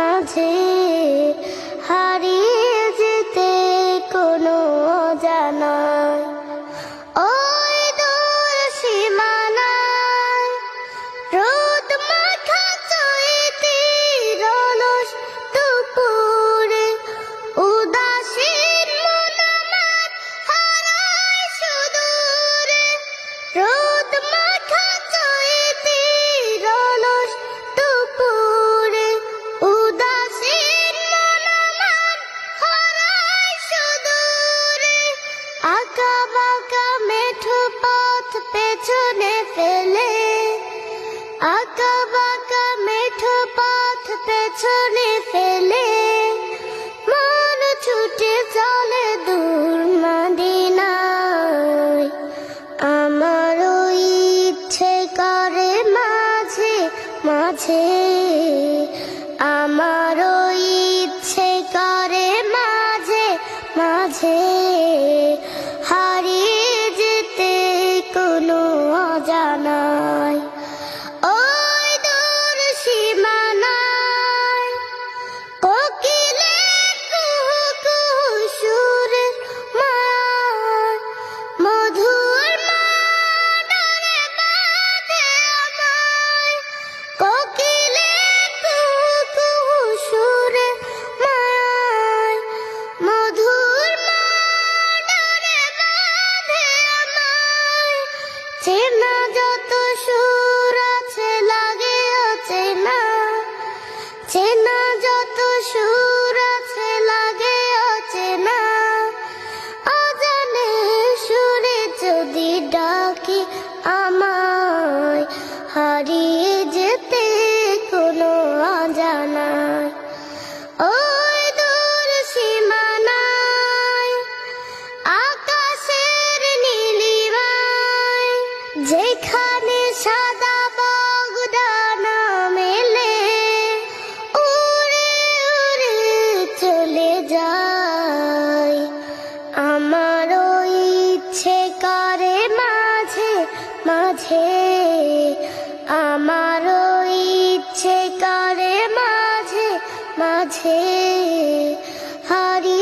মাঝে হারিয়ে যেতে কোনো অজানায় ওই দূর সীমানায় রোদ মাখা চৈতির অলস দুপুরে উদাসীন মন আমার হারায় সুদূরে রোদ মাখা চৈতির অলস দুপুরে উদাসীন মন আমার হারায় সুদূরে আঁকা বাঁকা মেঠো পথ পেছনে ফেলে আঁকা বাঁকা মেঠো পথ পেছনে ফেলে মন ছুটে চলে দূর মদিনায় আমার ইচ্ছে করে মাঝে মাঝে আমার ইচ্ছে করে মাঝে মাঝে হারিয়ে যেতে কোনো অজানায় ওই দূর সীমানায় কোকিলের কুহু কুহু সুরের মায়ায় মধুর মাডারে বাঁধে আমায় কোকিলের কুহু কুহু সুরের মায়ায় মধুর মাডারে বাঁধে আমায় চেনা যত সুর আছে লাগে অচেনা চেনা যত সুর আছে লাগে অচেনা অজানে সুরে যদি ডাকি আমায় হারিয়ে যেতে কোনো অজানায় ওই দূর সীমানায় আকাশের নীলিমায় যেখানে সাদা বগদানা মেলে উড়ে উড়ে চলে যায় আমার ইচ্ছে করে মাঝে মাঝে আমার ইচ্ছে করে মাঝে মাঝে হারিয়ে